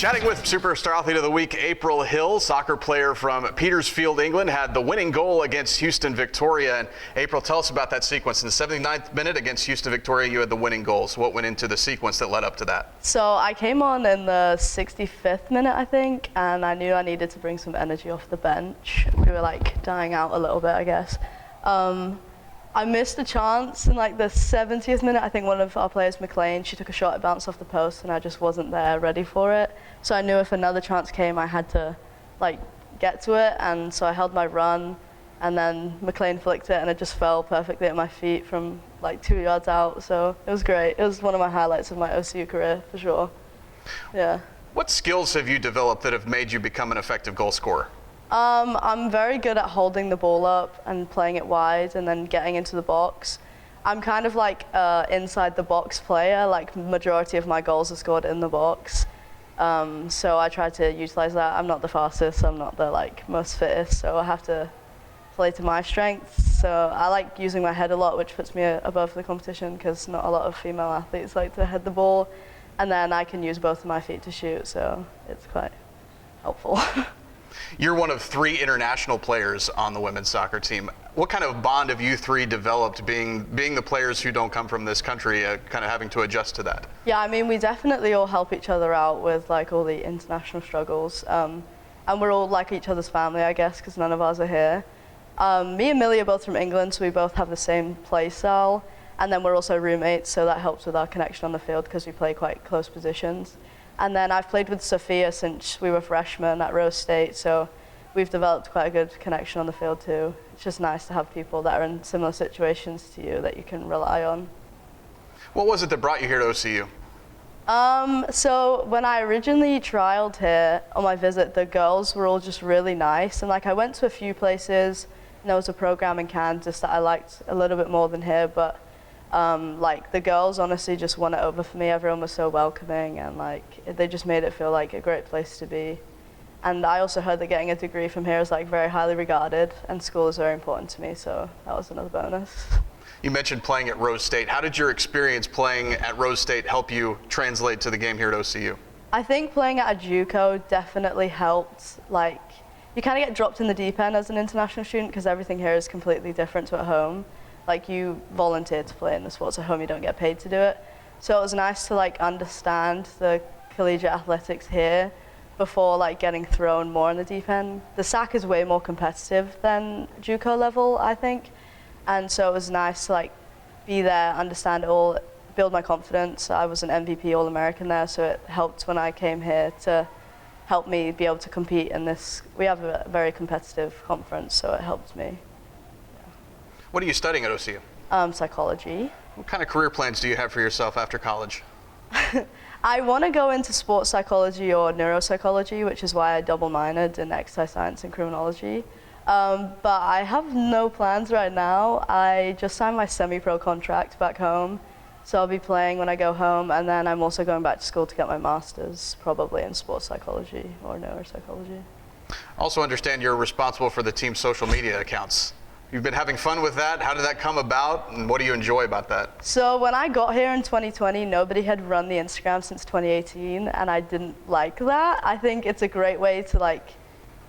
Chatting with Superstar Athlete of the Week, April Hill, soccer player from Petersfield, England, had the winning goal against Houston Victoria. And April, tell us about that sequence. In the 79th minute against Houston Victoria, you had the winning goal. So what went into the sequence that led up to that? So I came on in the 65th minute, I think, and I knew I needed to bring some energy off the bench. We were like dying out a little bit, I guess. I missed a chance in like the 70th minute. I think one of our players, McLean, she took a shot, it bounced off the post, and I just wasn't there ready for it. So I knew if another chance came, I had to like get to it, and so I held my run, and then McLean flicked it, and it just fell perfectly at my feet from like 2 yards out. So it was great. It was one of my highlights of my OCU career, for sure. Yeah. What skills have you developed that have made you become an effective goal scorer? I'm very good at holding the ball up and playing it wide and then getting into the box. I'm kind of like inside the box player, like majority of my goals are scored in the box. So I try to utilize that. I'm not the fastest, I'm not the like most fittest, so I have to play to my strengths. So I like using my head a lot, which puts me above the competition because not a lot of female athletes like to head the ball. And then I can use both of my feet to shoot, so it's quite helpful. You're one of 3 international players on the women's soccer team. What kind of bond have you 3 developed being the players who don't come from this country, kind of having to adjust to that? Yeah, I mean, we definitely all help each other out with like all the international struggles. And we're all like each other's family, I guess, because none of us are here. Me and Millie are both from England, so we both have the same play style. And then we're also roommates, so that helps with our connection on the field because we play quite close positions. And then I've played with Sophia since we were freshmen at Rose State, so we've developed quite a good connection on the field too. It's just nice to have people that are in similar situations to you that you can rely on. What was it that brought you here to OCU? So when I originally trialed here on my visit, the girls were all just really nice. And like I went to a few places, and there was a program in Kansas that I liked a little bit more than here, but like the girls honestly just won it over for me. Everyone was so welcoming, and like they just made it feel like a great place to be. And I also heard that getting a degree from here is like very highly regarded, and school is very important to me, so that was another bonus. You mentioned playing at Rose State. How did your experience playing at Rose State help you translate to the game here at OCU? I think playing at a JUCO definitely helped. Like you kind of get dropped in the deep end as an international student because everything here is completely different to at home. Like you volunteer to play in the sports at home, you don't get paid to do it. So it was nice to like understand the collegiate athletics here before like getting thrown more in the deep end. The SAC is way more competitive than JUCO level, I think. And so it was nice to like be there, understand it all, build my confidence. I was an MVP All-American there, so it helped when I came here to help me be able to compete in this. We have a very competitive conference, so it helped me. What are you studying at OCU? Psychology. What kind of career plans do you have for yourself after college? I want to go into sports psychology or neuropsychology, which is why I double minored in exercise science and criminology. But I have no plans right now. I just signed my semi-pro contract back home, so I'll be playing when I go home, and then I'm also going back to school to get my master's, probably in sports psychology or neuropsychology. Also understand you're responsible for the team's social media accounts. You've been having fun with that. How did that come about, and what do you enjoy about that? So when I got here in 2020, nobody had run the Instagram since 2018, and I didn't like that. I think it's a great way to like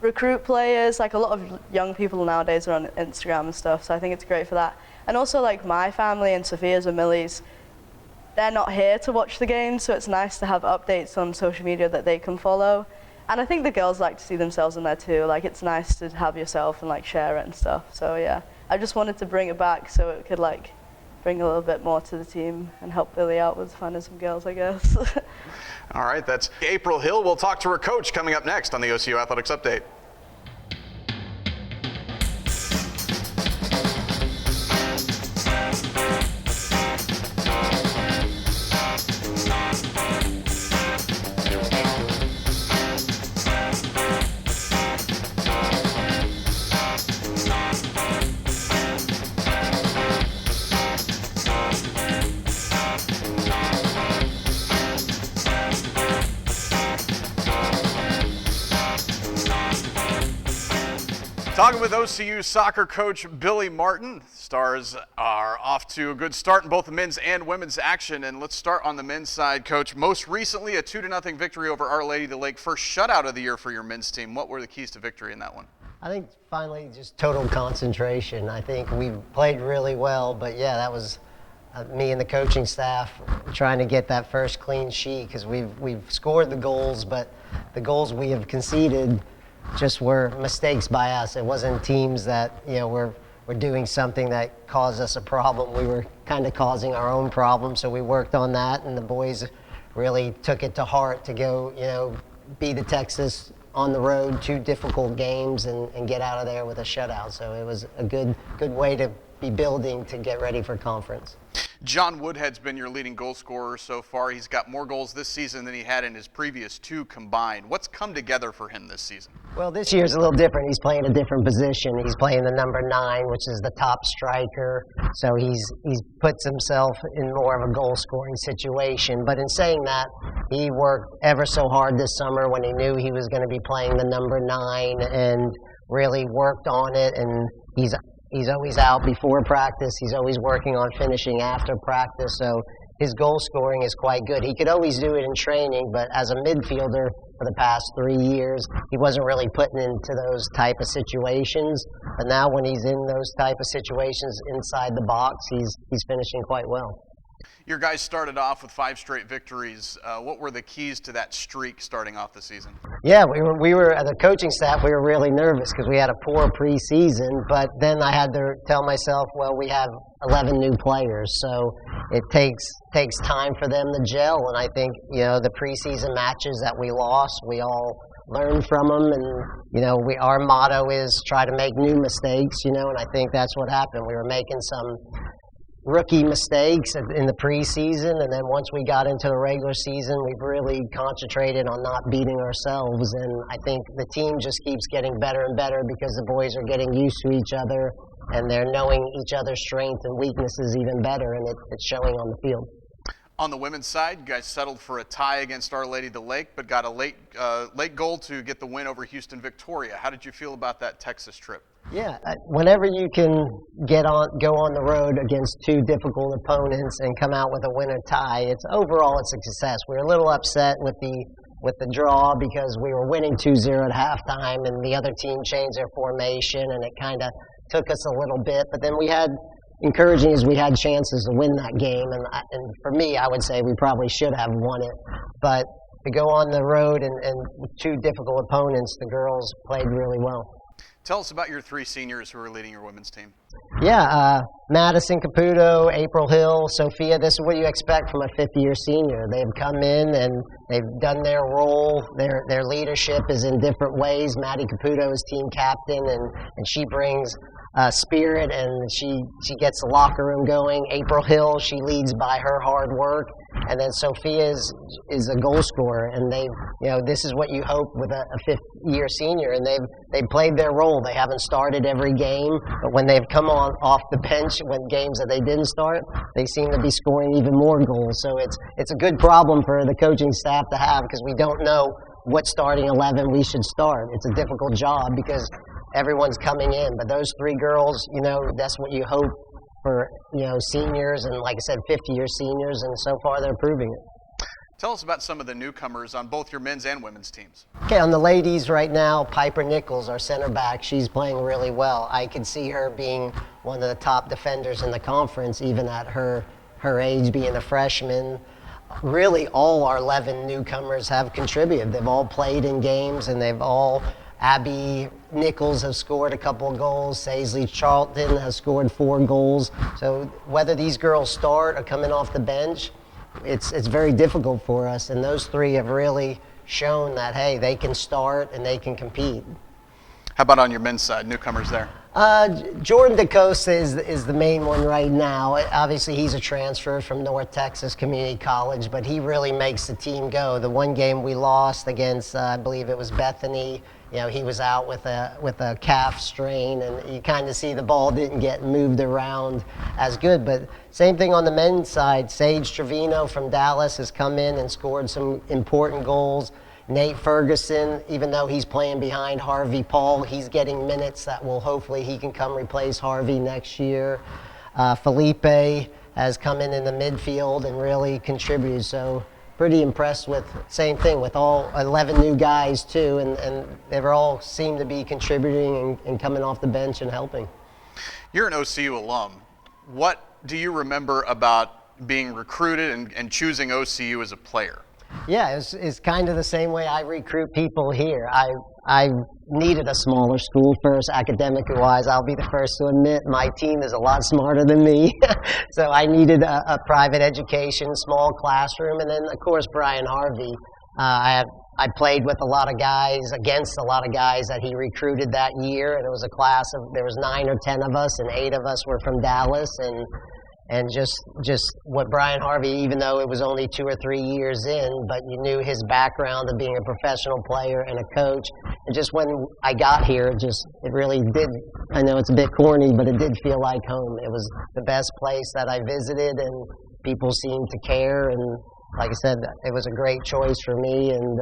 recruit players. Like a lot of young people nowadays are on Instagram and stuff, so I think it's great for that. And also like my family and Sophia's and Millie's, they're not here to watch the games, so it's nice to have updates on social media that they can follow. And I think the girls like to see themselves in there too. Like it's nice to have yourself and like share it and stuff. So yeah, I just wanted to bring it back so it could like bring a little bit more to the team and help Billy out with finding some girls, I guess. All right, that's April Hill. We'll talk to her coach coming up next on the OCU Athletics Update. Talking with OCU soccer coach Billy Martin. Stars are off to a good start in both the men's and women's action. And let's start on the men's side, Coach. Most recently, a 2-0 victory over Our Lady of the Lake. First shutout of the year for your men's team. What were the keys to victory in that one? I think finally just total concentration. I think we played really well, but yeah, that was me and the coaching staff trying to get that first clean sheet because we've scored the goals, but the goals we have conceded just were mistakes by us. It wasn't teams that, were doing something that caused us a problem. We were kind of causing our own problem, so we worked on that, and the boys really took it to heart to go, be the Texas on the road, 2 difficult games, and get out of there with a shutout. So it was a good way to be building to get ready for conference. John Woodhead's been your leading goal scorer so far. He's got more goals this season than he had in his previous 2 combined. What's come together for him this season? Well, this year's a little different. He's playing a different position. He's playing the number 9, which is the top striker. So he's puts himself in more of a goal-scoring situation. But in saying that, he worked ever so hard this summer when he knew he was going to be playing the number 9 and really worked on it. And He's always out before practice. He's always working on finishing after practice. So his goal scoring is quite good. He could always do it in training, but as a midfielder for the past 3 years, he wasn't really putting into those type of situations. But now when he's in those type of situations inside the box, he's finishing quite well. Your guys started off with 5 straight victories. What were the keys to that streak starting off the season? Yeah, we were as a coaching staff, we were really nervous because we had a poor preseason, but then I had to tell myself, well, we have 11 new players, so it takes time for them to gel, and I think, the preseason matches that we lost, we all learned from them, and, our motto is try to make new mistakes, and I think that's what happened. We were making some rookie mistakes in the preseason, and then once we got into the regular season, we've really concentrated on not beating ourselves, and I think the team just keeps getting better and better because the boys are getting used to each other, and they're knowing each other's strengths and weaknesses even better, and it's showing on the field. On the women's side, you guys settled for a tie against Our Lady of the Lake, but got a late goal to get the win over Houston Victoria. How did you feel about that Texas trip? Yeah, whenever you can go on the road against 2 difficult opponents and come out with a winner tie, it's a success. We were a little upset with the draw because we were winning 2-0 at halftime, and the other team changed their formation, and it kind of took us a little bit. But then we had chances to win that game, and for me, I would say we probably should have won it. But to go on the road and with 2 difficult opponents, the girls played really well. Tell us about your 3 seniors who are leading your women's team. Yeah, Madison Caputo, April Hill, Sophia. This is what you expect from a 50-year senior. They've come in and they've done their role. Their leadership is in different ways. Maddie Caputo is team captain, and she brings spirit, and she gets the locker room going. April Hill, she leads by her hard work, and then Sophia is a goal scorer, and this is what you hope with a 5th-year senior, and they've played their role. They haven't started every game, but when they've come off the bench, when games that they didn't start, they seem to be scoring even more goals. So it's a good problem for the coaching staff to have because we don't know what starting 11 we should start. It's a difficult job because everyone's coming in, but those 3 girls, that's what you hope for, seniors, and like I said, 50-year seniors, and so far they're proving it. Tell us about some of the newcomers on both your men's and women's teams. Okay, on the ladies right now, Piper Nichols, our center back, she's playing really well. I could see her being one of the top defenders in the conference, even at her age, being a freshman. Really, all our 11 newcomers have contributed. They've all played in games, and Abby Nichols has scored a couple of goals. Saisley Charlton has scored 4 goals. So whether these girls start or coming off the bench, it's very difficult for us. And those 3 have really shown that, hey, they can start and they can compete. How about on your men's side, newcomers there? Jordan DeCosta is the main one right now. Obviously, he's a transfer from North Texas Community College, but he really makes the team go. The one game we lost against, I believe it was Bethany, he was out with a calf strain, and you kind of see the ball didn't get moved around as good. But same thing on the men's side. Sage Trevino from Dallas has come in and scored some important goals. Nate Ferguson, even though he's playing behind Harvey Paul, he's getting minutes that will hopefully he can come replace Harvey next year. Felipe has come in the midfield and really contributed. So pretty impressed with, same thing, with all 11 new guys too, and they all seem to be contributing and coming off the bench and helping. You're an OCU alum. What do you remember about being recruited and choosing OCU as a player? Yeah, it's kind of the same way I recruit people here. I needed a smaller school first, academic-wise. I'll be the first to admit my team is a lot smarter than me. So I needed a private education, small classroom, and then, of course, Brian Harvey. I played with a lot of guys, against a lot of guys that he recruited that year, and it was a class of, there was 9 or 10 of us, and 8 of us were from Dallas, and just what Brian Harvey, even though it was only 2 or 3 years in, but you knew his background of being a professional player and a coach. And just when I got here, it really did, I know it's a bit corny, but it did feel like home. It was the best place that I visited, and people seemed to care. And like I said, it was a great choice for me, and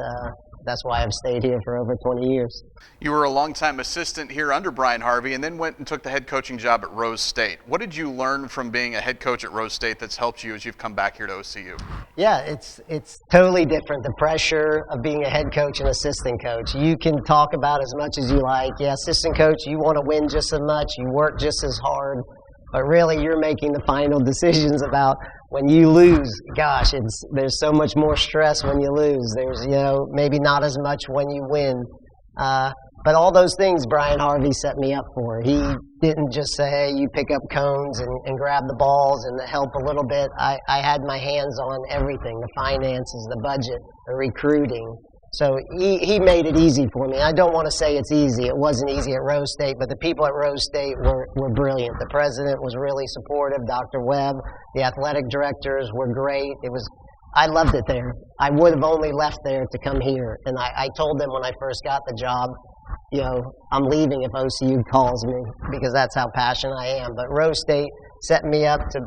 that's why I've stayed here for over 20 years. You were a longtime assistant here under Brian Harvey and then went and took the head coaching job at Rose State. What did you learn from being a head coach at Rose State that's helped you as you've come back here to OCU? Yeah, it's totally different. The pressure of being a head coach and assistant coach. You can talk about as much as you like. Yeah, assistant coach, you want to win just as much, you work just as hard, but really you're making the final decisions about when you lose. Gosh, there's so much more stress when you lose. There's, maybe not as much when you win. But all those things Brian Harvey set me up for. He didn't just say, hey, you pick up cones and grab the balls and help a little bit. I had my hands on everything, the finances, the budget, the recruiting. So he made it easy for me. I don't want to say it's easy. It wasn't easy at Rose State, but the people at Rose State were brilliant. The president was really supportive, Dr. Webb. The athletic directors were great. I loved it there. I would have only left there to come here. And I told them when I first got the job, I'm leaving if OCU calls me, because that's how passionate I am. But Rose State set me up to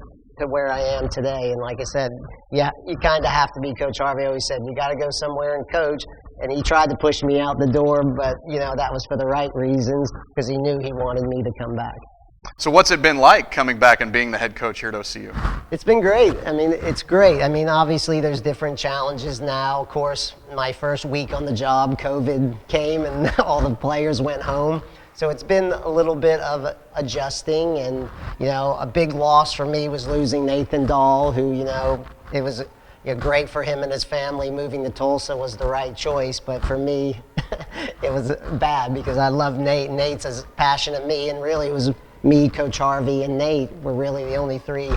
where I am today. And like I said, yeah, you kind of have to be. Coach Harvey always said, you got to go somewhere and coach. And he tried to push me out the door, but, that was for the right reasons, because he knew he wanted me to come back. So what's it been like coming back and being the head coach here at OCU? It's been great. I mean, it's great. I mean, obviously there's different challenges now. Of course, my first week on the job, COVID came and all the players went home. So it's been a little bit of adjusting, and, a big loss for me was losing Nathan Dahl, who, it was great for him and his family. Moving to Tulsa was the right choice, but for me, it was bad because I love Nate. Nate's as passionate as me, and really it was me, Coach Harvey, and Nate were really the only 3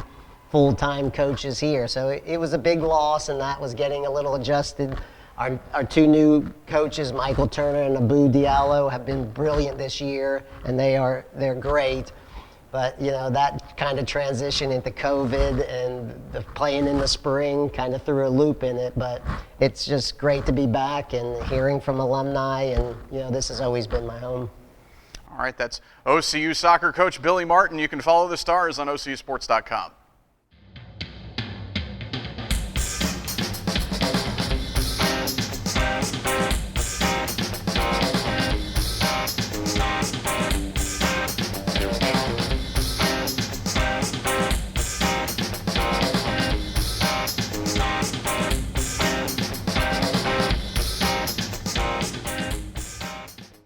full-time coaches here. So it was a big loss, and that was getting a little adjusted. Our 2 new coaches, Michael Turner and Abu Diallo, have been brilliant this year, and they're great. But, that kind of transition into COVID and the playing in the spring kind of threw a loop in it. But it's just great to be back and hearing from alumni, and, this has always been my home. All right, that's OCU soccer coach Billy Martin. You can follow the Stars on OCUsports.com.